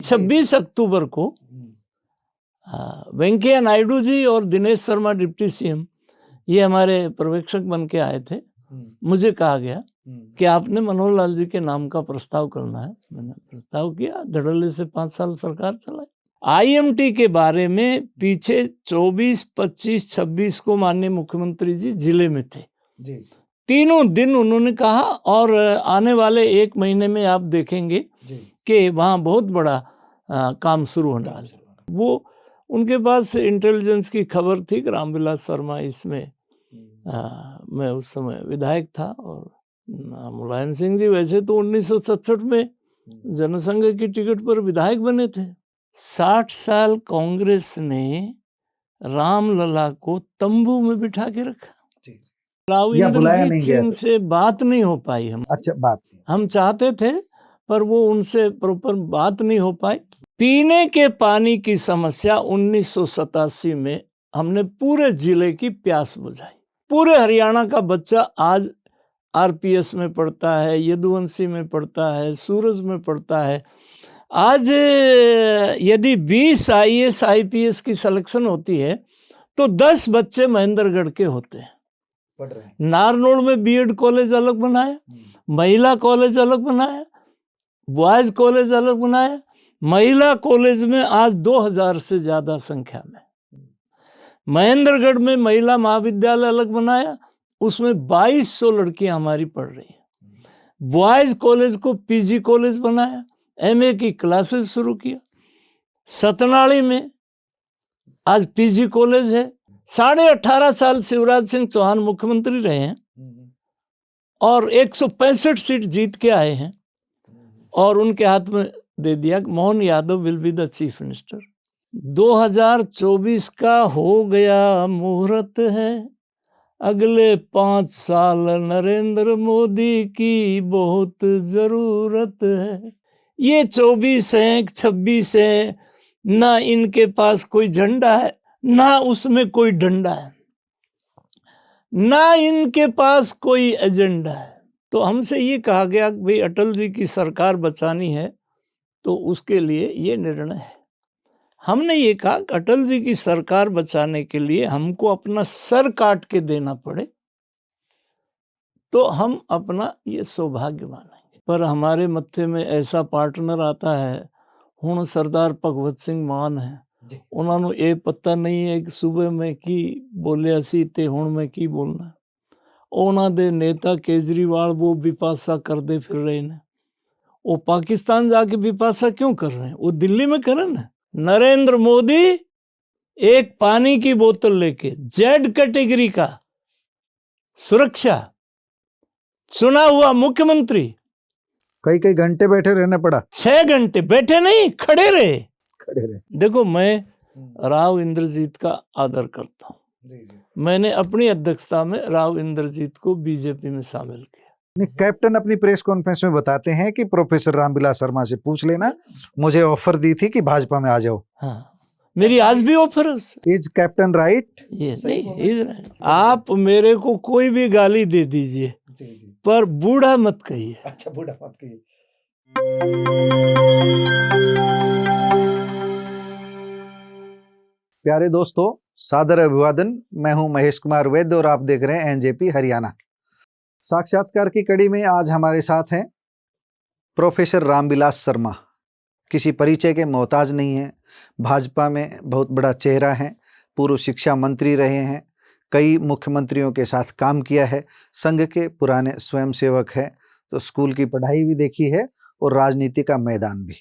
26 अक्टूबर को वेंकैया नायडू जी और Dinesh Sharma deputy CM ये हमारे पर्यवेक्षक बन के आए थे। मुझे कहा गया कि आपने मनोहर लाल जी के नाम का प्रस्ताव करना है। मैंने प्रस्ताव किया, धड़ल्ले से 5 साल सरकार चलाई। आईएमटी के बारे में पीछे 24, 25, 26 को माननीय मुख्यमंत्री जी जिले में थे जी। तीनों दिन उन्होंने कहा और आने वाले 1 महीने में आप देखेंगे कि वहाँ बहुत बड़ा काम शुरू होने वाला है। वो उनके पास इंटेलिजेंस की खबर थी कि रामविलास शर्मा इसमें मैं उस समय विधायक था और मुलायम सिंह जी वैसे तो 1967 में जनसंघ की टिकट पर विधायक बने थे। 60 साल कांग्रेस ने रामलला को तंबू में बिठा के रखा। राव इंद्रजीत सिंह से बात नहीं हो पाई हम। अच्छा, बात हम चाहते थे पर वो उनसे प्रॉपर बात नहीं हो पाई। पीने के पानी की समस्या 1987 में हमने पूरे जिले की प्यास बुझाई। पूरे हरियाणा का बच्चा आज आरपीएस में पढ़ता है, यदुवंशी में पढ़ता है, सूरज में पढ़ता है। आज यदि 20 आईएएस आईपीएस की सिलेक्शन होती है तो 10 बच्चे महेंद्रगढ़ के होते हैं, पढ़ रहे हैं। नारनौल में बीएड कॉलेज अलग बनाया, महिला कॉलेज अलग बनाया, बॉयज कॉलेज अलग बनाया। महिला कॉलेज में आज 2000 से ज्यादा संख्या में। महेंद्रगढ़ में महिला महाविद्यालय अलग बनाया, उसमें 2200 लड़कियां हमारी पढ़ रही हैं। बॉयज कॉलेज को पीजी कॉलेज बनाया, एमए की क्लासेस शुरू किया। सतनाड़ी में आज पीजी कॉलेज है। 18.5 साल शिवराज सिंह चौहान मुख्यमंत्री रहे हैं और 165 सीट जीत के आए हैं और उनके हाथ में दे दिया Mohan Yadav will be the chief minister. 2024 का हो गया मुहूर्त है, अगले 5 साल नरेंद्र मोदी की बहुत जरूरत है। ये 24 है, 26 है, ना इनके पास कोई झंडा है, ना उसमें कोई डंडा है, ना इनके पास कोई एजेंडा है। तो हमसे ये कहा गया कि भाई अटल जी की सरकार बचानी है तो उसके लिए ये निर्णय है। हमने ये कहा कि अटल जी की सरकार बचाने के लिए हमको अपना सर काट के देना पड़े तो हम अपना ये सौभाग्य मानेंगे। पर हमारे मत्थे में ऐसा पार्टनर आता है, हुण सरदार भगवत सिंह मान है। उन्होंने ये पता नहीं है कि सुबह में की बोलिया सी ते हुण में की बोलना। उन्होंने दे नेता केजरीवाल वो विपाशा करते फिर रहे ने। वो पाकिस्तान जाके विपाशा क्यों कर रहे हैं? वो दिल्ली में करें ना। नरेंद्र मोदी एक पानी की बोतल लेके जेड कैटेगरी का सुरक्षा चुना हुआ मुख्यमंत्री कई घंटे बैठे रहना पड़ा। 6 घंटे बैठे नहीं, खड़े रहे। देखो, मैं राव इंद्रजीत का आदर करता हूँ। मैंने अपनी अध्यक्षता में राव इंद्रजीत को बीजेपी में शामिल किया। कैप्टन अपनी प्रेस कॉन्फ्रेंस में बताते हैं कि प्रोफेसर रामविलास शर्मा से पूछ लेना, मुझे ऑफर दी थी कि भाजपा में आ जाओ। हाँ, मेरी आज भी ऑफर है उससे। Is captain right? आप मेरे को कोई भी गाली दे दीजिए पर बूढ़ा मत कहिए। अच्छा, बूढ़ा मत कहिए। प्यारे दोस्तों, सादर अभिवादन। मैं हूं महेश कुमार वैद्य और आप देख रहे हैं एनजेपी हरियाणा। साक्षात्कार की कड़ी में आज हमारे साथ हैं प्रोफेसर रामविलास शर्मा। किसी परिचय के मोहताज नहीं हैं, भाजपा में बहुत बड़ा चेहरा है, पूर्व शिक्षा मंत्री रहे हैं, कई मुख्यमंत्रियों के साथ काम किया है, संघ के पुराने स्वयंसेवक हैं, तो स्कूल की पढ़ाई भी देखी है और राजनीति का मैदान भी,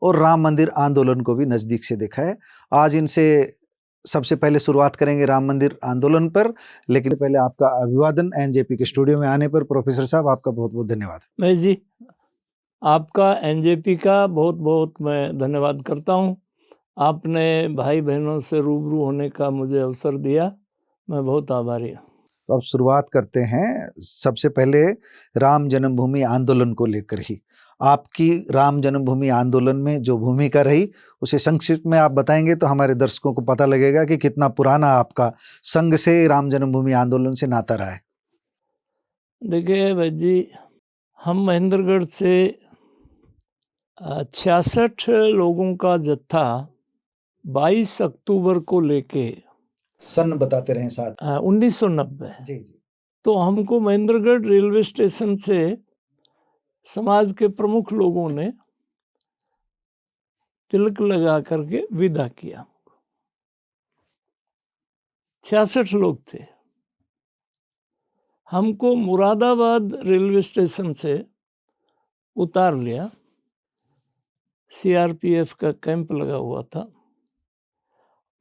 और राम मंदिर आंदोलन को भी नज़दीक से देखा है। आज इनसे सबसे पहले शुरुआत करेंगे राम मंदिर आंदोलन पर, लेकिन पहले आपका अभिवादन एनजेपी के स्टूडियो में आने पर। प्रोफेसर साहब, आपका बहुत बहुत धन्यवाद। महेश जी, आपका एनजेपी का बहुत बहुत मैं धन्यवाद करता हूँ। आपने भाई बहनों से रूबरू होने का मुझे अवसर दिया, मैं बहुत आभारी हूँ। तो अब शुरुआत करते हैं सबसे पहले राम जन्मभूमि आंदोलन को लेकर ही। आपकी राम जन्मभूमि आंदोलन में जो भूमिका रही उसे संक्षिप्त में आप बताएंगे तो हमारे दर्शकों को पता लगेगा कि कितना पुराना आपका संघ से, राम जन्मभूमि आंदोलन से नाता रहा है। देखिए भाई जी, हम महेंद्रगढ़ से 66 लोगों का जत्था 22 अक्टूबर को लेके सन बताते रहे साथ। 1990 जी जी। तो हमको महेंद्रगढ़ रेलवे स्टेशन से समाज के प्रमुख लोगों ने तिलक लगा करके विदा किया। 66 लोग थे। हमको मुरादाबाद रेलवे स्टेशन से उतार लिया। सीआरपीएफ का कैंप लगा हुआ था।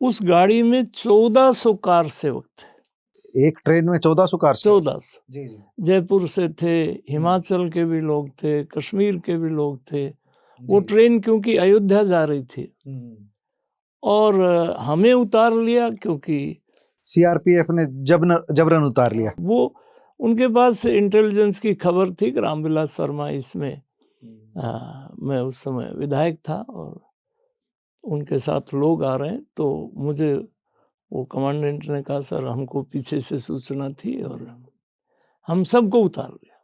उस गाड़ी में 1400 कार सेवक थे। एक ट्रेन में 1400 कार से? 1400। जी जी। जयपुर से थे, हिमाचल के भी लोग थे, कश्मीर के भी लोग थे। वो ट्रेन क्योंकि अयोध्या जा रही थी और हमें उतार लिया क्योंकि सीआरपीएफ ने जबरन उतार लिया। वो उनके पास इंटेलिजेंस की खबर थी कि रामविलास शर्मा इसमें मैं उस समय विधायक था और उनके साथ लोग आ रहे हैं, तो मुझे वो कमांडेंट ने कहा सर हमको पीछे से सूचना थी और हम सबको उतार लिया।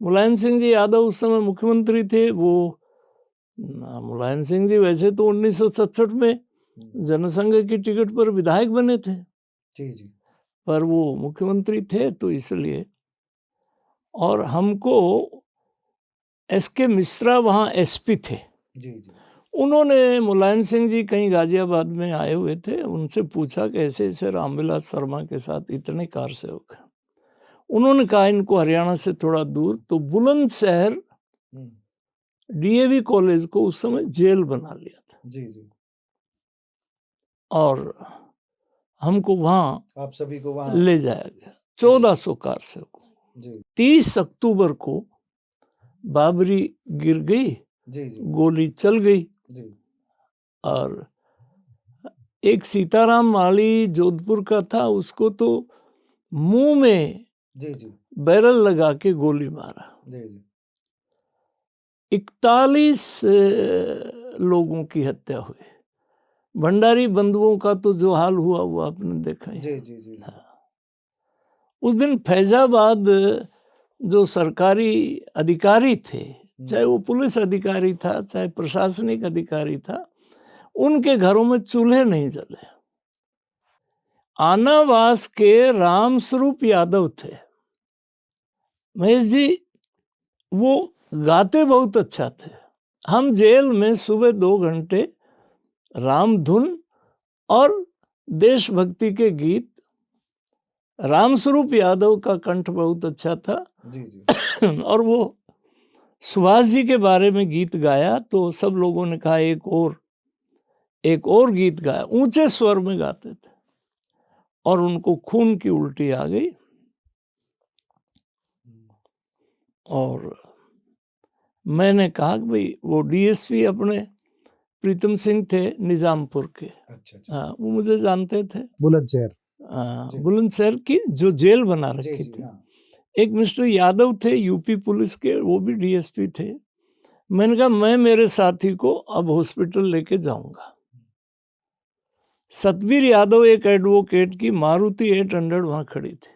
मुलायम सिंह जी यादव उस समय मुख्यमंत्री थे। वो मुलायम सिंह जी वैसे तो 1967 में जनसंघ की टिकट पर विधायक बने थे। जी जी। पर वो मुख्यमंत्री थे तो इसलिए। और हमको एसके मिश्रा वहाँ एसपी थे। जी जी। उन्होंने मुलायम सिंह जी कहीं गाजियाबाद में आए हुए थे, उनसे पूछा कि ऐसे ऐसे रामविलास शर्मा के साथ इतने कार सेवक हैं। उन्होंने कहा इनको हरियाणा से थोड़ा दूर, तो बुलंदशहर डीएवी कॉलेज को उस समय जेल बना लिया था। जी जी। और हमको वहाँ आप सभी को वहाँ ले जाया गया 1400 कार सेवकों। 30 अक्टूबर को बाबरी गिर गई। जी जी। गोली चल गई। जी। और एक सीताराम माली जोधपुर का था, उसको तो मुंह में जी जी। बैरल लगा के गोली मारा। जी जी। 41 लोगों की हत्या हुई। भंडारी बंधुओं का तो जो हाल हुआ वो आपने देखा ही। जी जी जी। उस दिन फैजाबाद जो सरकारी अधिकारी थे, चाहे वो पुलिस अधिकारी था चाहे प्रशासनिक अधिकारी था, उनके घरों में चूल्हे नहीं जले। आनावास के रामस्वरूप यादव थे। महेश जी वो गाते बहुत अच्छा थे। हम जेल में सुबह 2 घंटे रामधुन और देशभक्ति के गीत, रामस्वरूप यादव का कंठ बहुत अच्छा था। जी जी। और वो सुभाष जी के बारे में गीत गाया तो सब लोगों ने कहा एक और गीत गाया। ऊंचे स्वर में गाते थे और उनको खून की उल्टी आ गई। और मैंने कहा कि भाई वो डीएसपी अपने प्रीतम सिंह थे निजामपुर के। अच्छा। हाँ, वो मुझे जानते थे। बुलंदशहर। बुलंदशहर की जो जेल बना रखी थी। एक मिस्टर यादव थे यूपी पुलिस के, वो भी डीएसपी थे। मैंने कहा मैं मेरे साथी को अब हॉस्पिटल लेके जाऊंगा। सतबीर यादव एक एडवोकेट की मारुति 800 वहां खड़ी थी।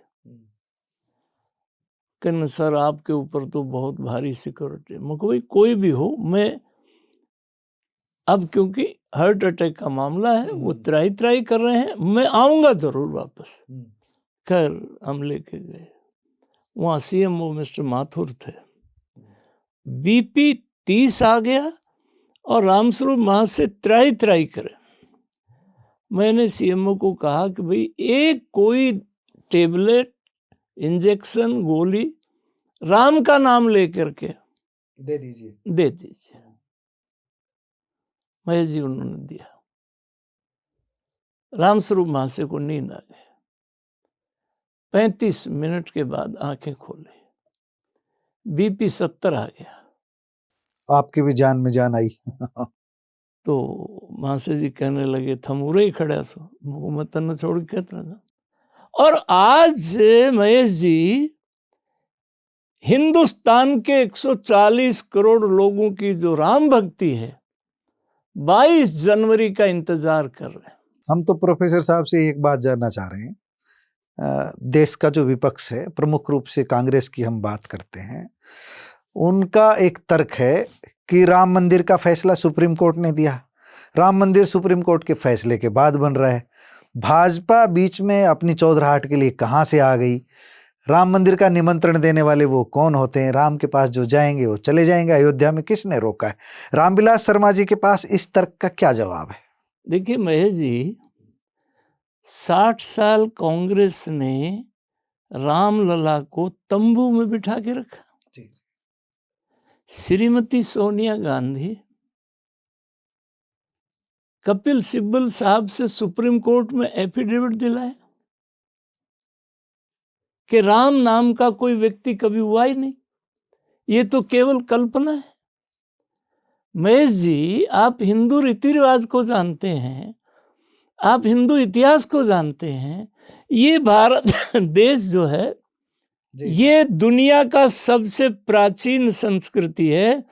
कहने सर आपके ऊपर तो बहुत भारी सिक्योरिटी। मैं भाई कोई भी हो, मैं अब क्योंकि हार्ट अटैक का मामला है, वो त्राई कर रहे हैं, मैं आऊंगा जरूर वापस। खैर हम लेके गए। वहाँ सीएमओ मिस्टर माथुर थे। बीपी 30 आ गया और रामस्वरूप वहाँ से त्राई करे। मैंने सीएमओ को कहा कि भाई एक कोई टेबलेट, इंजेक्शन, गोली राम का नाम लेकर के दे दीजिए। महेश जी उन्होंने दिया। रामस्वरूप महाशय को नींद आ गई। 35 मिनट के बाद आंखें खोली, बीपी 70 आ गया। आपकी भी जान में जान आई। तो महाशय जी कहने लगे थम उरे ही खड़ा सो, मैं तन छोड़ के कहता था। और आज महेश जी हिंदुस्तान के 140 करोड़ लोगों की जो राम भक्ति है 22 जनवरी का इंतजार कर रहे हैं। हम तो प्रोफेसर साहब से एक बात जानना चाह रहे हैं। देश का जो विपक्ष है, प्रमुख रूप से कांग्रेस की हम बात करते हैं, उनका एक तर्क है कि राम मंदिर का फैसला सुप्रीम कोर्ट ने दिया, राम मंदिर सुप्रीम कोर्ट के फैसले के बाद बन रहा है, भाजपा बीच में अपनी चौधराहट के लिए कहाँ से आ गई, राम मंदिर का निमंत्रण देने वाले वो कौन होते हैं, राम के पास जो जाएंगे वो चले जाएंगे, अयोध्या में किसने रोका है। रामविलास शर्मा जी के पास इस तर्क का क्या जवाब है? देखिए महेश जी, 60 साल कांग्रेस ने रामलला को तंबू में बिठा के रखा। श्रीमती सोनिया गांधी कपिल सिब्बल साहब से सुप्रीम कोर्ट में एफिडेविट दिलाए कि राम नाम का कोई व्यक्ति कभी हुआ ही नहीं, ये तो केवल कल्पना है। महेश जी, आप हिंदू रीति रिवाज को जानते हैं, आप हिंदू इतिहास को जानते हैं। ये भारत देश जो है ये दुनिया का सबसे प्राचीन संस्कृति है,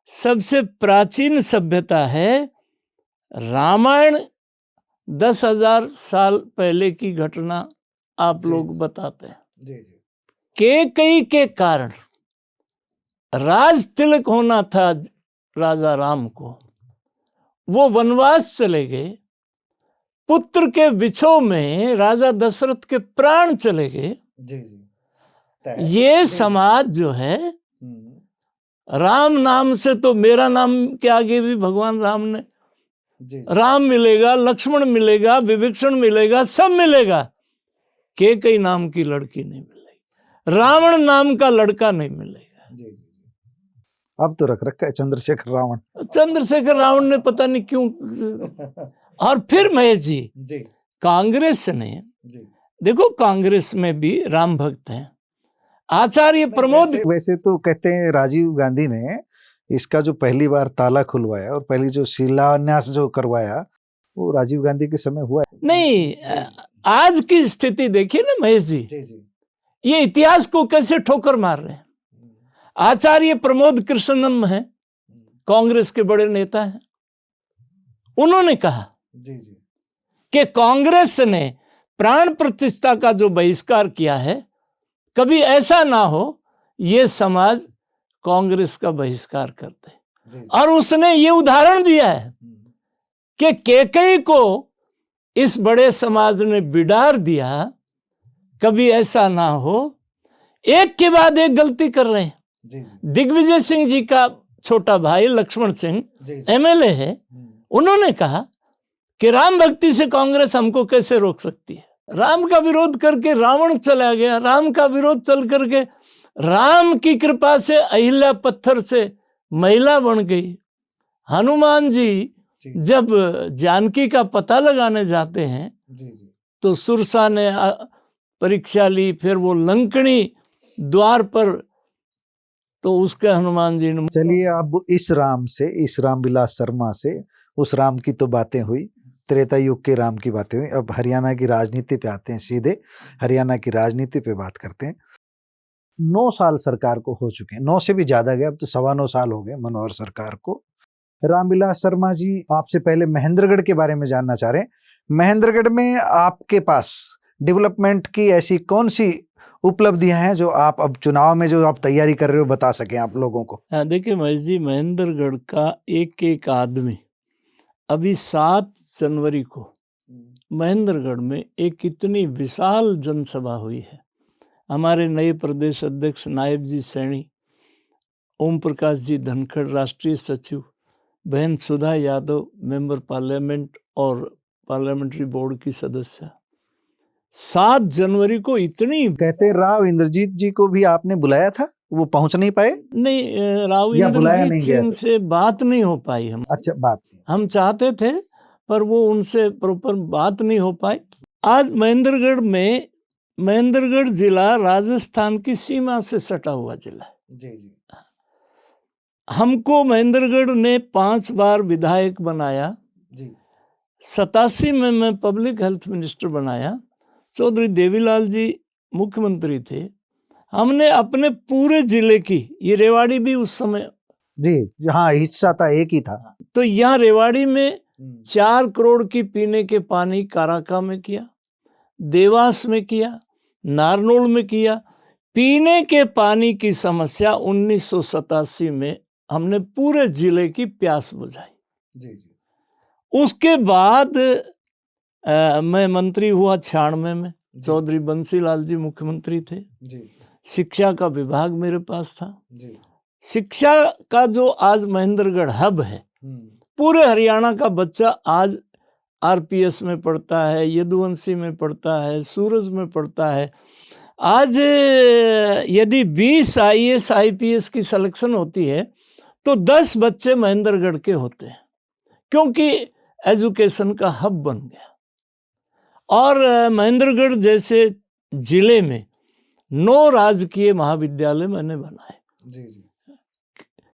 सबसे प्राचीन सभ्यता है। रामायण 10,000 साल पहले की घटना आप लोग बताते हैं। कैकेयी के कारण राज तिलक होना था राजा राम को, वो वनवास चले गए, पुत्र के विछोह में राजा दशरथ के प्राण चले गए। ये समाज जो है, राम नाम से तो मेरा नाम के आगे भी भगवान राम ने राम मिलेगा, लक्ष्मण मिलेगा, विभीषण मिलेगा, सब मिलेगा, कैकेयी नाम की लड़की नहीं मिलेगी, रावण नाम का लड़का नहीं मिलेगा। अब तो रख रखा है चंद्रशेखर रावण। चंद्रशेखर रावण ने पता नहीं क्यों। और फिर महेश जी, कांग्रेस ने, देखो कांग्रेस में भी राम भक्त हैं। आचार्य प्रमोद, वैसे तो कहते हैं राजीव गांधी ने इसका जो पहली बार ताला खुलवाया और पहली जो शिलान्यास जो करवाया वो राजीव गांधी के समय हुआ है। नहीं, आज की स्थिति देखिए ना महेश जी, ये इतिहास को कैसे ठोकर मार रहे हैं। आचार्य प्रमोद कृष्णम है, कांग्रेस के बड़े नेता हैं, उन्होंने कहा कि कांग्रेस ने प्राण प्रतिष्ठा का जो बहिष्कार किया है, कभी ऐसा ना हो ये समाज कांग्रेस का बहिष्कार करते। और उसने ये उदाहरण दिया है कि कैकेयी को इस बड़े समाज ने बिडार दिया, कभी ऐसा ना हो। एक के बाद एक गलती कर रहे हैं। दिग्विजय सिंह जी का छोटा भाई लक्ष्मण सिंह एमएलए है, उन्होंने कहा कि राम भक्ति से कांग्रेस हमको कैसे रोक सकती है। राम का विरोध करके रावण चला गया, राम का विरोध चल करके राम की कृपा से अहिल्या पत्थर से महिला बन गई। हनुमान जी जब जानकी का पता लगाने जाते हैं तो सुरसा ने परीक्षा ली, फिर वो लंकनी द्वार पर, तो उसके हनुमान जी ने। चलिए अब इस राम से, इस रामविलास शर्मा से उस राम की तो बातें हुई, त्रेता युग के राम की बातें हुई। अब हरियाणा की राजनीति पे आते हैं, सीधे हरियाणा की राजनीति पे बात करते हैं। 9 साल सरकार को हो चुके हैं, 9 से भी ज्यादा गए, अब तो 9.25 साल हो गए मनोहर सरकार को। रामविलास शर्मा जी, आपसे पहले महेंद्रगढ़ के बारे में जानना चाह रहे हैं। महेंद्रगढ़ में आपके पास डेवलपमेंट की ऐसी कौन सी उपलब्धियां हैं जो आप अब चुनाव में जो आप तैयारी कर रहे हो बता सकें आप लोगों को? देखिए महेश जी, महेंद्रगढ़ का एक एक आदमी, अभी 7 जनवरी को महेंद्रगढ़ में एक इतनी विशाल जनसभा हुई है। हमारे नए प्रदेश अध्यक्ष नायब जी सैनी, ओम प्रकाश जी धनखड़ राष्ट्रीय सचिव, बहन सुधा यादव मेंबर पार्लियामेंट और पार्लियामेंट्री बोर्ड की सदस्य, 7 जनवरी को इतनी। कहते राव इंद्रजीत जी को भी आपने बुलाया था, वो पहुंच नहीं पाए? नहीं, राव इंद्रजीत सिंह से बात नहीं हो पाई हम। अच्छा, बात हम चाहते थे पर वो उनसे प्रॉपर बात नहीं हो पाई। आज महेंद्रगढ़ में, महेंद्रगढ़ जिला राजस्थान की सीमा से सटा हुआ जिला है। हमको महेंद्रगढ़ ने 5 बार विधायक बनाया। 87 में मैं पब्लिक हेल्थ मिनिस्टर बनाया, चौधरी देवीलाल जी मुख्यमंत्री थे। हमने अपने पूरे जिले की, ये रेवाड़ी भी उस समय जी हाँ हिस्सा था, एक ही था, तो यहाँ रेवाड़ी में 4 करोड़ की पीने के पानी काराका में किया, देवास में किया, नारनौल में किया। पीने के पानी की समस्या 1987 में हमने पूरे जिले की प्यास बुझाई। जी जी उसके बाद मैं मंत्री हुआ 96 में, चौधरी बंसीलाल जी मुख्यमंत्री थे। जी शिक्षा का विभाग मेरे पास था। जी शिक्षा का जो आज महेंद्रगढ़ हब है, पूरे हरियाणा का बच्चा आज आरपीएस में पढ़ता है, यदुवंशी में पढ़ता है, सूरज में पढ़ता है। आज यदि 20 आईएएस आईपीएस की सिलेक्शन होती है तो 10 बच्चे महेंद्रगढ़ के होते हैं, क्योंकि एजुकेशन का हब बन गया। और महेंद्रगढ़ जैसे जिले में 9 राजकीय महाविद्यालय मैंने बनाए। जी जी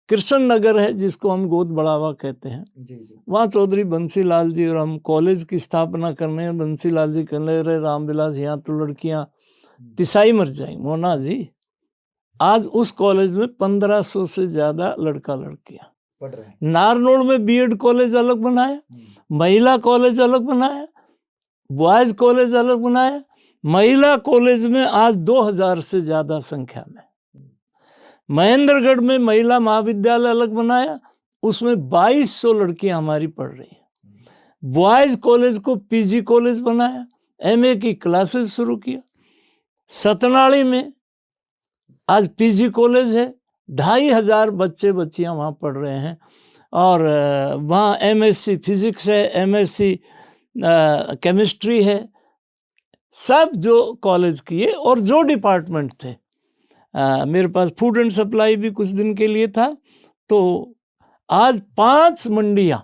कृष्ण नगर है जिसको हम गोद बढ़ावा कहते हैं, जी जी वहाँ चौधरी बंसीलाल जी और हम कॉलेज की स्थापना करने हैं। बंसीलाल जी कहने रहे रामविलास यहाँ तो लड़कियाँ तिसाई मर जाएंगी। मोना जी, आज उस कॉलेज में 1500 से ज़्यादा लड़का लड़कियाँ पढ़ रहे हैं। नारनौल में बीएड कॉलेज अलग बनाया, महिला कॉलेज अलग बनाया, बॉयज़ कॉलेज अलग बनाया। महिला कॉलेज में आज 2000 से ज़्यादा संख्या में। महेंद्रगढ़ में महिला महाविद्यालय अलग बनाया, उसमें 2200 लड़कियां हमारी पढ़ रही हैं। बॉयज़ कॉलेज को पीजी कॉलेज बनाया, एमए की क्लासेस शुरू किया। सतनाड़ी में आज पीजी कॉलेज है, 2500 बच्चे बच्चियां वहाँ पढ़ रहे हैं। और वहाँ एमएससी फिजिक्स है, एमएससी केमिस्ट्री है। सब जो कॉलेज किए और जो डिपार्टमेंट थे, मेरे पास फूड एंड सप्लाई भी कुछ दिन के लिए था। तो आज 5 मंडियाँ,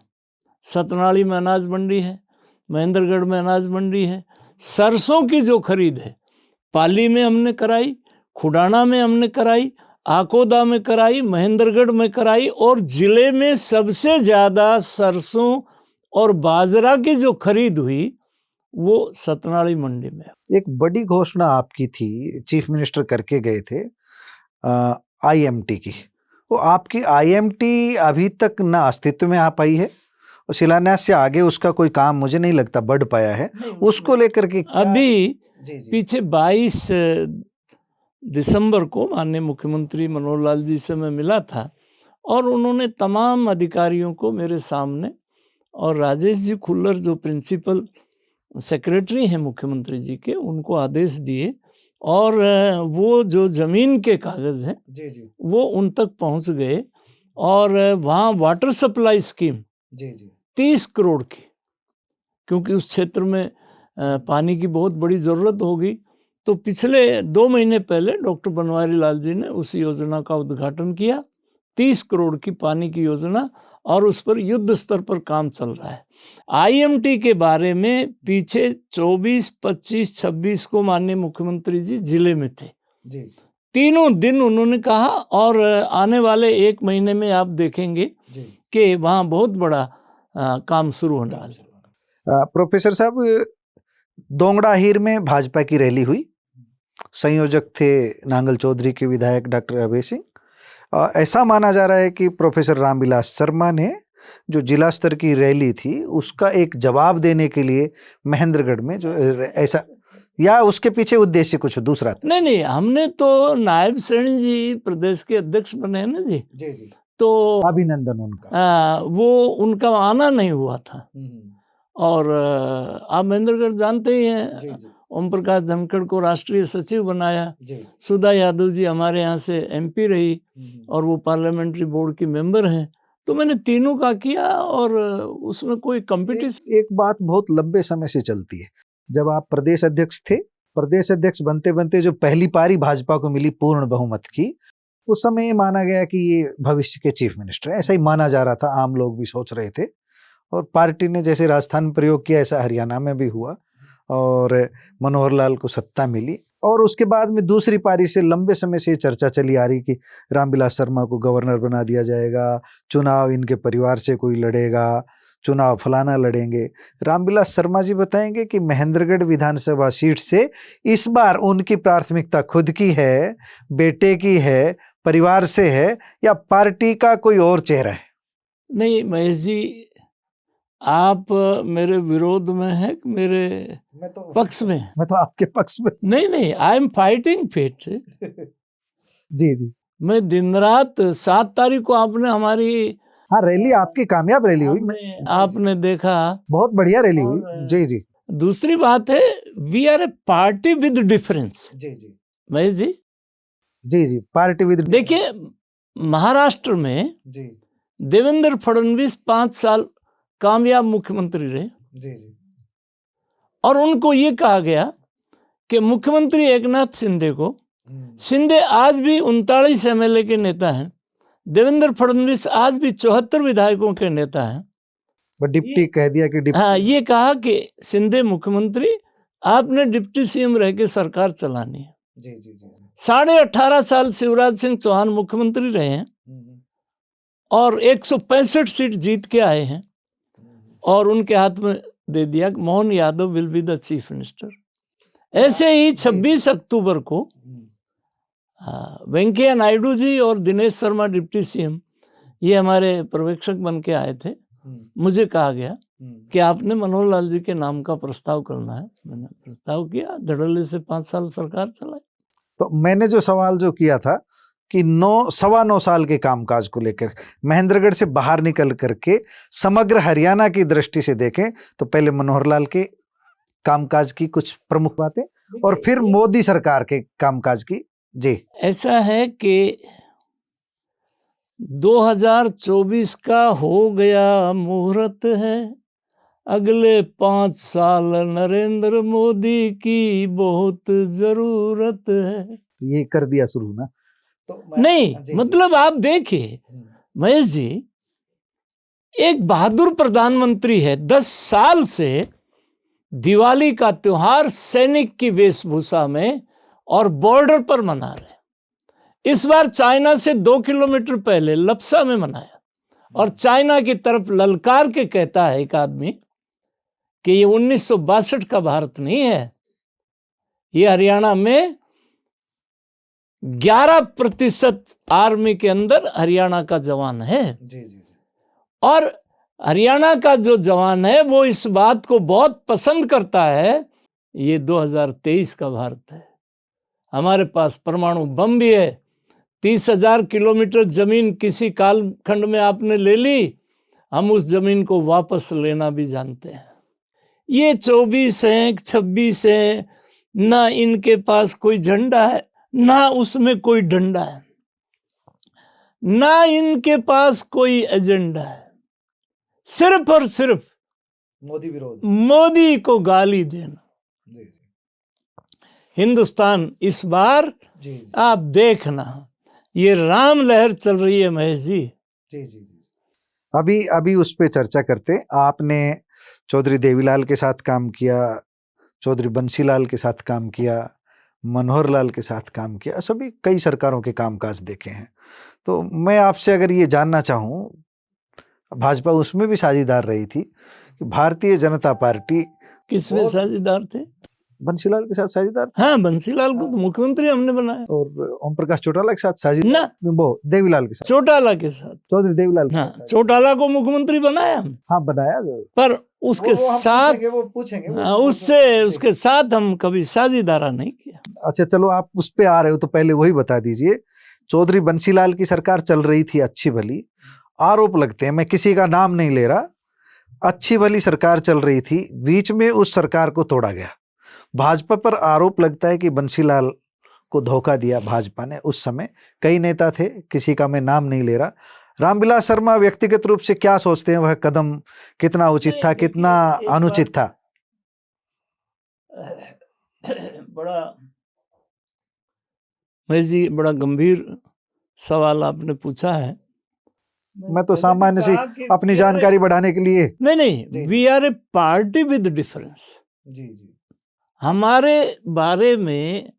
सतनाड़ी में अनाज मंडी है, महेंद्रगढ़ में अनाज मंडी है। सरसों की जो खरीद है पाली में हमने कराई, खुडाना में हमने कराई, आकोदा में कराई, महेंद्रगढ़ में कराई। और जिले में सबसे ज़्यादा सरसों और बाजरा की जो खरीद हुई वो सतनाड़ी मंडी में। एक बड़ी घोषणा आपकी थी, चीफ मिनिस्टर करके गए थे आईएमटी की। वो आपकी आईएमटी अभी तक ना अस्तित्व में आ पाई है और शिलान्यास से आगे उसका कोई काम मुझे नहीं लगता बढ़ पाया है। उसको लेकर के अभी पीछे 22 दिसंबर को माननीय मुख्यमंत्री मनोहर लाल जी से मैं मिला था और उन्होंने तमाम अधिकारियों को मेरे सामने, और राजेश जी खुल्लर जो प्रिंसिपल सेक्रेटरी हैं मुख्यमंत्री जी के, उनको आदेश दिए और वो जो ज़मीन के कागज़ हैं जी जी वो उन तक पहुंच गए। और वहाँ वाटर सप्लाई स्कीम जी जी 30 करोड़ की, क्योंकि उस क्षेत्र में पानी की बहुत बड़ी ज़रूरत होगी। तो पिछले 2 महीने पहले डॉक्टर बनवारी लाल जी ने उस योजना का उद्घाटन किया, 30 करोड़ की पानी की योजना, और उस पर युद्ध स्तर पर काम चल रहा है। आईएमटी के बारे में पीछे 24, 25, 26 को माननीय मुख्यमंत्री जी जिले में थे जी। तीनों दिन उन्होंने कहा, और आने वाले 1 महीने में आप देखेंगे कि वहाँ बहुत बड़ा काम शुरू होने वाला है। प्रोफेसर साहब, दोंगड़ाहीर में भाजपा की रैली हुई, संयोजक थे नांगल चौधरी के विधायक डॉक्टर अभय सिंह। ऐसा माना जा रहा है कि प्रोफेसर रामविलास शर्मा ने जो जिला स्तर की रैली थी उसका एक जवाब देने के लिए महेंद्रगढ़ में जो ऐसा, या उसके पीछे उद्देश्य कुछ दूसरा था? नहीं, हमने तो नायब सैनी जी प्रदेश के अध्यक्ष बने हैं ना जी जी, तो अभिनंदन उनका। वो उनका आना नहीं हुआ था। और आप महेंद्रगढ़ जानते ही हैं, ओम प्रकाश धनखड़ को राष्ट्रीय सचिव बनाया, सुधा यादव जी हमारे यहाँ से एमपी रही और वो पार्लियामेंट्री बोर्ड की मेंबर हैं। तो मैंने तीनों का किया और उसमें कोई कंपटीशन। एक बात बहुत लंबे समय से चलती है, जब आप प्रदेश अध्यक्ष थे, प्रदेश अध्यक्ष बनते बनते जो पहली पारी भाजपा को मिली पूर्ण बहुमत की, उस समय ये माना गया कि ये भविष्य के चीफ मिनिस्टर, ऐसा ही माना जा रहा था, आम लोग भी सोच रहे थे। और पार्टी ने जैसे राजस्थान में प्रयोग किया ऐसा हरियाणा में भी हुआ और मनोहर लाल को सत्ता मिली। और उसके बाद में दूसरी पारी से लंबे समय से चर्चा चली आ रही कि रामविलास शर्मा को गवर्नर बना दिया जाएगा, चुनाव इनके परिवार से कोई लड़ेगा, चुनाव फलाना लड़ेंगे। रामविलास शर्मा जी बताएंगे कि महेंद्रगढ़ विधानसभा सीट से इस बार उनकी प्राथमिकता खुद की है, बेटे की है, परिवार से है, या पार्टी का कोई और चेहरा है? नहीं महेश जी, आप मेरे विरोध में हैं कि मेरे पक्ष में? मैं तो आपके पक्ष में। नहीं, आई एम फाइटिंग फिट। जी। मैं दिन रात 7 तारीख को आपने हमारी हाँ, रैली आपकी कामयाब रैली हुई, आपने देखा, बहुत बढ़िया रैली हुई। जी जी दूसरी बात है, we are a party with difference. जी जी महेश जी, जी जी, पार्टी विद। देखिए महाराष्ट्र में जी देवेंद्र फडणवीस 5 साल कामयाब मुख्यमंत्री रहे, जी जी और उनको ये कहा गया कि मुख्यमंत्री एकनाथ शिंदे को, शिंदे आज भी 39 एमएलए के नेता हैं, देवेंद्र फडणवीस आज भी 74 विधायकों के नेता हैं, डिप्टी कह दिया कि डिप्टी। हाँ, ये कहा कि शिंदे मुख्यमंत्री, आपने डिप्टी सीएम रह के सरकार चलानी है। जी जी जी 18.5 साल शिवराज सिंह चौहान मुख्यमंत्री रहे हैं और 165 सीट जीत के आए हैं, और उनके हाथ में दे दिया कि Mohan Yadav will be the chief minister. ऐसे ही 26 अक्टूबर को वेंकैया नायडू जी और दिनेश शर्मा डिप्टी सीएम, ये हमारे पर्यवेक्षक बन के आए थे। मुझे कहा गया कि आपने मनोहर लाल जी के नाम का प्रस्ताव करना है। मैंने प्रस्ताव किया, धड़ल्ले से 5 साल सरकार चलाई। तो मैंने जो सवाल जो किया था कि 9 साल के कामकाज को लेकर महेंद्रगढ़ से बाहर निकल करके समग्र हरियाणा की दृष्टि से देखें तो पहले मनोहर लाल के कामकाज की कुछ प्रमुख बातें और फिर मोदी सरकार के कामकाज की। जी, ऐसा है कि 2024 का हो गया मुहूर्त है, अगले 5 साल नरेंद्र मोदी की बहुत जरूरत है। ये कर दिया शुरू ना, तो नहीं, मतलब आप देखिए महेश जी, एक बहादुर प्रधानमंत्री है, 10 साल से दिवाली का त्योहार सैनिक की वेशभूषा में और बॉर्डर पर मना रहे। इस बार चाइना से 2 किलोमीटर पहले लपसा में मनाया, और चाइना की तरफ ललकार के कहता है एक आदमी कि ये 1962 का भारत नहीं है, ये हरियाणा में 11% आर्मी के अंदर हरियाणा का जवान है। जी जी, और हरियाणा का जो जवान है वो इस बात को बहुत पसंद करता है, ये 2023 का भारत है, हमारे पास परमाणु बम भी है, 30,000 किलोमीटर जमीन किसी कालखंड में आपने ले ली, हम उस जमीन को वापस लेना भी जानते हैं। ये 24 हैं, 26 हैं, ना इनके पास कोई झंडा है, ना उसमें कोई डंडा है, ना इनके पास कोई एजेंडा है, सिर्फ और सिर्फ मोदी विरोध, मोदी को गाली देना। हिंदुस्तान इस बार जी आप देखना, ये राम लहर चल रही है महेश जी। जी जी जी, अभी उस पे चर्चा करते। आपने चौधरी देवीलाल के साथ काम किया, चौधरी बंसीलाल के साथ काम किया, मनोहर लाल के साथ काम किया, सभी कई सरकारों के कामकाज देखे हैं। तो मैं आपसे अगर ये जानना चाहूँ, भाजपा उसमें भी साझीदार रही थी कि भारतीय जनता पार्टी किसमें साझीदार थे? बंसीलाल के साथ साझीदार, हाँ, बंसीलाल को तो मुख्यमंत्री हमने बनाया, और ओम प्रकाश चौटाला के साथ साझीदार ना, वो देवीलाल के साथ, चौटाला के साथ, चौधरी देवीलाल के हाँ, साथ चौटाला को मुख्यमंत्री बनाया हम, हाँ बनाया, पर उसके साथ, वो पूछेंगे हाँ, उससे उसके साथ हम कभी साझीदारा नहीं किया। अच्छा चलो, आप उस पे आ रहे हो तो पहले वही बता दीजिए। चौधरी बंसीलाल की सरकार चल रही थी अच्छी भली, आरोप लगते हैं, मैं किसी का नाम नहीं ले रहा, अच्छी भली सरकार चल रही थी, बीच में उस सरकार को तोड़ा गया। भाजपा पर आरोप लगता है कि बंसीलाल को धोखा दिया भाजपा ने। उस समय कई नेता थे, किसी का मैं नाम नहीं ले रहा। रामविलास शर्मा व्यक्तिगत रूप से क्या सोचते हैं, वह कदम कितना उचित था, कितना अनुचित था? बड़ा महेश जी, बड़ा गंभीर सवाल आपने पूछा है। मैं तो सामान्य से अपनी जानकारी बढ़ाने के लिए, नहीं, we are a party with difference. जी जी, हमारे बारे में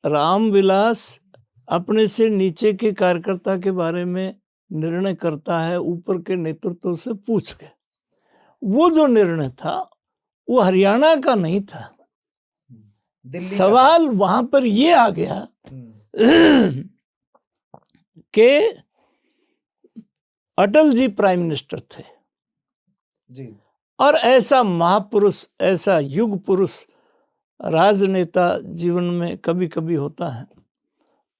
रामविलास अपने से नीचे के कार्यकर्ता के बारे में निर्णय करता है, ऊपर के नेतृत्व से पूछ के। वो जो निर्णय था वो हरियाणा का नहीं था। सवाल वहां पर ये आ गया कि अटल जी प्राइम मिनिस्टर थे जी, और ऐसा महापुरुष, ऐसा युग पुरुष राजनेता जीवन में कभी कभी होता है,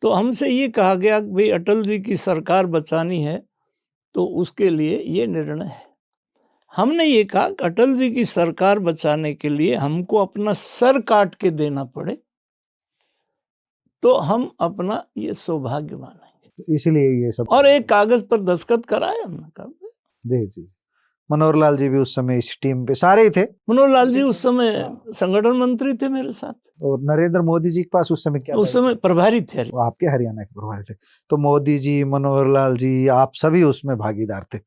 तो हमसे ये कहा गया कि भाई अटल जी की सरकार बचानी है तो उसके लिए ये निर्णय है। हमने ये कहा कि अटल जी की सरकार बचाने के लिए हमको अपना सर काट के देना पड़े तो हम अपना ये सौभाग्य मानेंगे, इसलिए ये सब। और एक कागज पर दस्तखत कराए हमने कहा। जी जी। मनोहर लाल जी भी उस समय इस टीम पे सारे ही थे। मनोहर लाल जी उस समय संगठन मंत्री थे मेरे साथ, और नरेंद्र मोदी जी के पास उस समय क्या उस समय प्रभारी थे। वो आपके हरियाणा के प्रभारी थे। तो मोदी जी, मनोहर लाल जी, आप सभी उसमें भागीदार थे।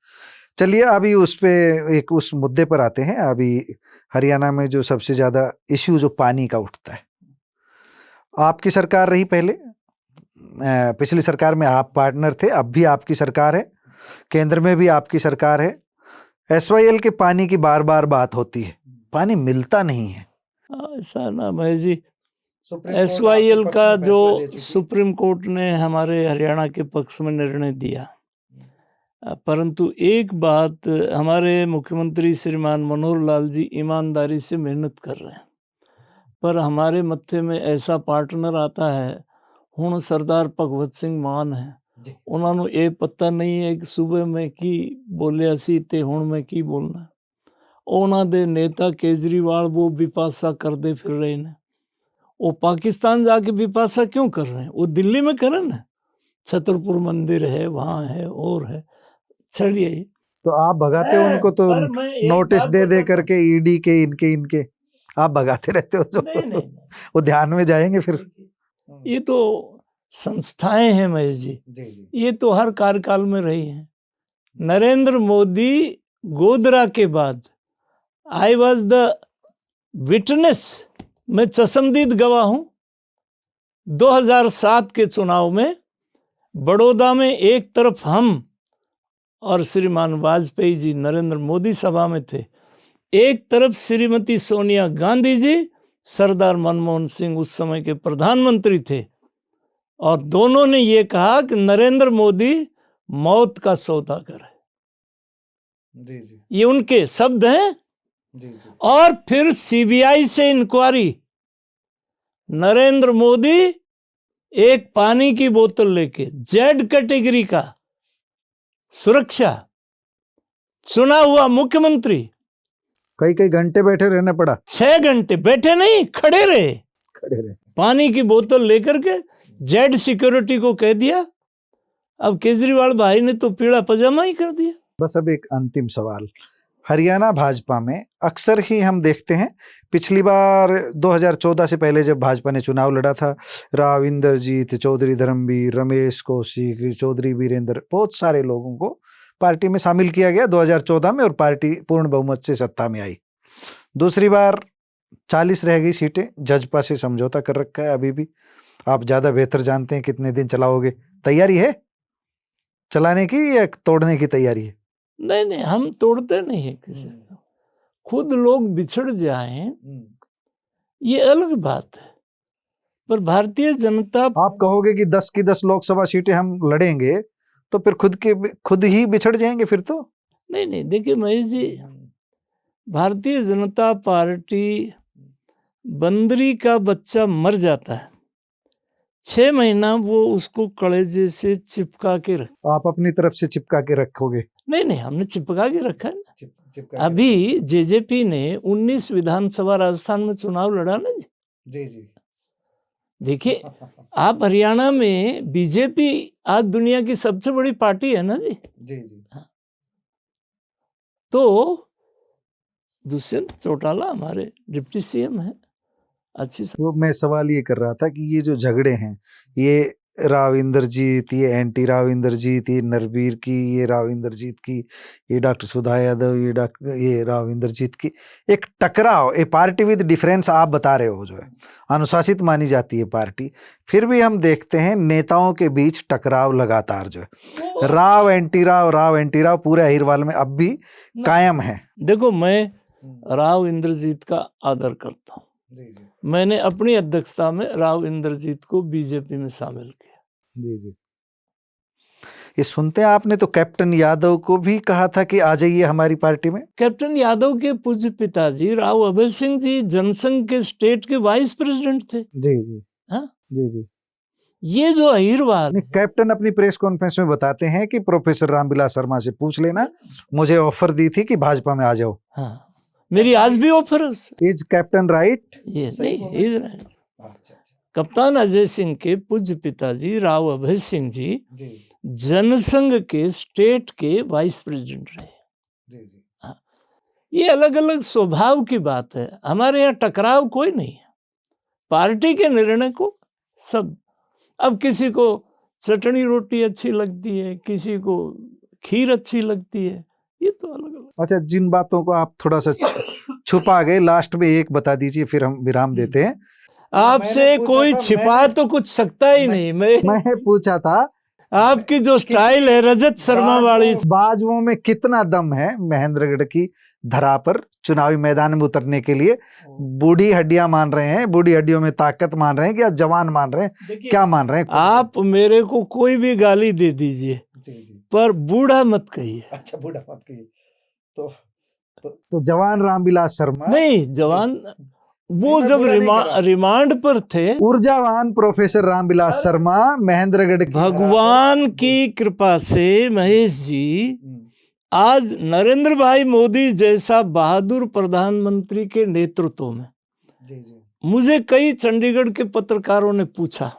चलिए अभी उस पे एक उस मुद्दे पर आते हैं। अभी हरियाणा में जो सबसे ज्यादा इश्यू जो पानी का उठता है, आपकी सरकार रही पहले, पिछली सरकार में आप पार्टनर थे, अब भी आपकी सरकार है, केंद्र में भी आपकी सरकार है। SYL के पानी की बार बार बात होती है, पानी मिलता नहीं है। ऐसा ना महेश जी, SYL का जो सुप्रीम कोर्ट ने हमारे हरियाणा के पक्ष में निर्णय दिया, परंतु एक बात, हमारे मुख्यमंत्री श्रीमान मनोहर लाल जी ईमानदारी से मेहनत कर रहे हैं, पर हमारे मत्थे में ऐसा पार्टनर आता है, हुण सरदार भगवत सिंह मान है, उन्होंने ये पता नहीं है कि सुबह में की बोलिया सी ते हुण में की बोलना। उन्होंने नेता केजरीवाल वो विपाशा करते फिर रहे ने, वो पाकिस्तान जाके विपाशा क्यों कर रहे हैं? वो दिल्ली में करें ना, छतरपुर मंदिर है, वहाँ है और है, छड़िए। तो आप भगाते हो उनको, तो नोटिस दे दे करके ईडी के इनके आप भगाते रहते हो। जो नहीं। वो ध्यान में जाएंगे फिर। ये तो संस्थाएं हैं महेश जी, ये तो हर कार्यकाल में रही हैं। नरेंद्र मोदी गोधरा के बाद आई वॉज द विटनेस, मैं चश्मदीद गवाह हूं। 2007 के चुनाव में बड़ौदा में एक तरफ हम और श्रीमान वाजपेयी जी नरेंद्र मोदी सभा में थे, एक तरफ श्रीमती सोनिया गांधी जी, सरदार मनमोहन सिंह उस समय के प्रधानमंत्री थे, और दोनों ने ये कहा कि नरेंद्र मोदी मौत का सौदागर है। जी। ये उनके शब्द हैं। जी। और फिर CBI से इंक्वायरी, नरेंद्र मोदी एक पानी की बोतल लेके Z कैटेगरी का सुरक्षा, चुना हुआ मुख्यमंत्री, कई घंटे बैठे रहना पड़ा। 6 घंटे बैठे नहीं, खड़े रहे, पानी की बोतल लेकर के Z सिक्योरिटी को कह दिया। अब केजरीवाल भाई ने तो पीला पजामा ही कर दिया। बस अब एक अंतिम सवाल, हरियाणा भाजपा में अक्सर ही हम देखते हैं, पिछली बार 2014 से पहले जब भाजपा ने चुनाव लड़ा था, राव इंद्रजीत, चौधरी धर्मवीर, रमेश कौशिक, चौधरी वीरेंद्र, बहुत सारे लोगों को पार्टी में शामिल किया गया 2014 में, और पार्टी पूर्ण बहुमत से सत्ता में आई। दूसरी बार 40 रह गई सीटें, जजपा से समझौता कर रखा है। अभी भी आप ज़्यादा बेहतर जानते हैं, कितने दिन चलाओगे? तैयारी है चलाने की या तोड़ने की तैयारी है? नहीं, हम तोड़ते नहीं है किसी को। खुद लोग बिछड़ जाएं ये अलग बात है, पर भारतीय जनता, आप कहोगे कि 10 की 10 लोकसभा सीटें हम लड़ेंगे तो फिर खुद ही बिछड़ जाएंगे फिर तो? नहीं, देखिए महेश जी, भारतीय जनता पार्टी बंदरी का बच्चा मर जाता है, 6 महीना वो उसको कलेजे से चिपका के रख। आप अपनी तरफ से चिपका के रखोगे? नहीं, हमने चिपका के रखा है ना। अभी जेजेपी ने 19 विधानसभा राजस्थान में चुनाव लड़ा ना जी। देखिए, आप हरियाणा में बीजेपी आज दुनिया की सबसे बड़ी पार्टी है ना जी। तो दुष्यंत चौटाला हमारे डिप्टी CM है, अच्छी। वो मैं सवाल ये कर रहा था कि ये जो झगड़े हैं, ये राव इंद्रजीत, ये एंटी राव इंद्रजीत, ये नरवीर की, ये राव इंद्रजीत की, ये डॉक्टर सुधा यादव, ये राव इंद्रजीत की, एक टकराव, ए पार्टी विद डिफरेंस आप बता रहे हो, जो है अनुशासित मानी जाती है पार्टी, फिर भी हम देखते हैं नेताओं के बीच टकराव लगातार जो है, राव एंटी राव पूरे अहिरवाल में अब भी कायम है। देखो, मैं राव इंद्रजीत का आदर करता हूँ, मैंने अपनी अध्यक्षता में राव इंद्रजीत को बीजेपी में शामिल किया। जी। ये सुनते हैं आपने तो कैप्टन यादव को भी कहा था कि आ जाइए हमारी पार्टी में। कैप्टन यादव के पूज्य पिताजी राव अभय सिंह जी जनसंघ के स्टेट के वाइस प्रेसिडेंट थे। जी। हाँ जी। ये जो अहिरवाद, कैप्टन अपनी प्रेस कॉन्फ्रेंस में बताते हैं कि प्रोफेसर रामविलास शर्मा से पूछ लेना, मुझे ऑफर दी थी कि भाजपा में आ जाओ। हाँ, मेरी आज भी ऑफर है उससे। Is captain right? ये नहीं, इज राइट। कप्तान अजय सिंह के पूज्य पिताजी राव अभय सिंह जी जनसंघ के स्टेट के वाइस प्रेसिडेंट रहे। हाँ, ये अलग अलग स्वभाव की बात है। हमारे यहाँ टकराव कोई नहीं है, पार्टी के निर्णय को सब। अब किसी को चटनी रोटी अच्छी लगती है, किसी को खीर अच्छी लगती है, ये तो अलग अलग। अच्छा, जिन बातों को आप थोड़ा सा छुपा गए, लास्ट में एक बता दीजिए, फिर हम विराम देते हैं। आपसे कोई छिपा तो कुछ सकता ही नहीं। मैं पूछा था आपकी जो स्टाइल है रजत शर्मा वाली, बाजुओं में कितना दम है महेंद्रगढ़ की धरा पर चुनावी मैदान में उतरने के लिए? बूढ़ी हड्डियां मान रहे हैं, बूढ़ी हड्डियों में ताकत मान रहे हैं, क्या जवान मान रहे हैं, क्या मान रहे हैं? आप मेरे को कोई भी गाली दे दीजिए, पर बूढ़ा मत कहिए। अच्छा, बूढ़ा मत कहिए। तो जवान रामविलास शर्मा नहीं, जवान वो जब रिमांड पर थे। ऊर्जावान प्रोफेसर रामविलास शर्मा महेंद्रगढ़ की भगवान की कृपा से महेश जी, आज नरेंद्र भाई मोदी जैसा बहादुर प्रधानमंत्री के नेतृत्व में मुझे कई चंडीगढ़ के पत्रकारों ने पूछा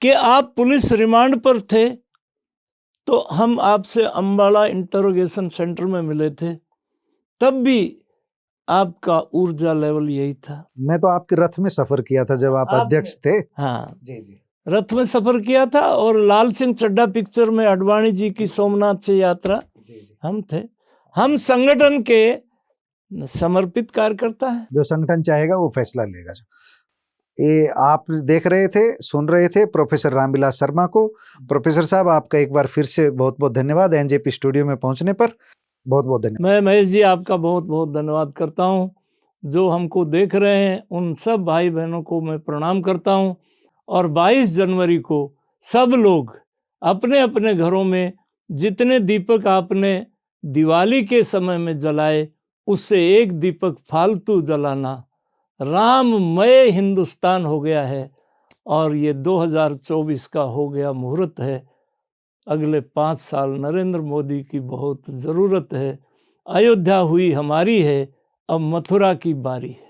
कि आप पुलिस रिमांड पर थे तो हम आपसे अंबाला इंटरोगेशन सेंटर में मिले थे, तब भी आपका ऊर्जा लेवल यही था। मैं तो आपके रथ में सफर किया था जब आप अध्यक्ष थे। हाँ जी, रथ में सफर किया था, और लाल सिंह चड्ढा पिक्चर में अडवाणी जी की सोमनाथ से यात्रा हम थे। हम संगठन के समर्पित कार्यकर्ता हैं। जो संगठन चाहेगा वो फैसला लेगा। ये आप देख रहे थे, सुन रहे थे प्रोफेसर रामविलास शर्मा को। प्रोफेसर साहब, आपका एक बार फिर से बहुत बहुत धन्यवाद एनजेपी स्टूडियो में पहुंचने पर। बहुत बहुत धन्यवाद। मैं महेश जी आपका बहुत बहुत धन्यवाद करता हूं। जो हमको देख रहे हैं उन सब भाई बहनों को मैं प्रणाम करता हूं। और 22 जनवरी को सब लोग अपने अपने घरों में जितने दीपक आपने दिवाली के समय में जलाए, उससे एक दीपक फालतू जलाना। राममय हिंदुस्तान हो गया है, और ये 2024 का हो गया मुहूर्त है। अगले 5 साल नरेंद्र मोदी की बहुत ज़रूरत है। अयोध्या हुई हमारी है, अब मथुरा की बारी है।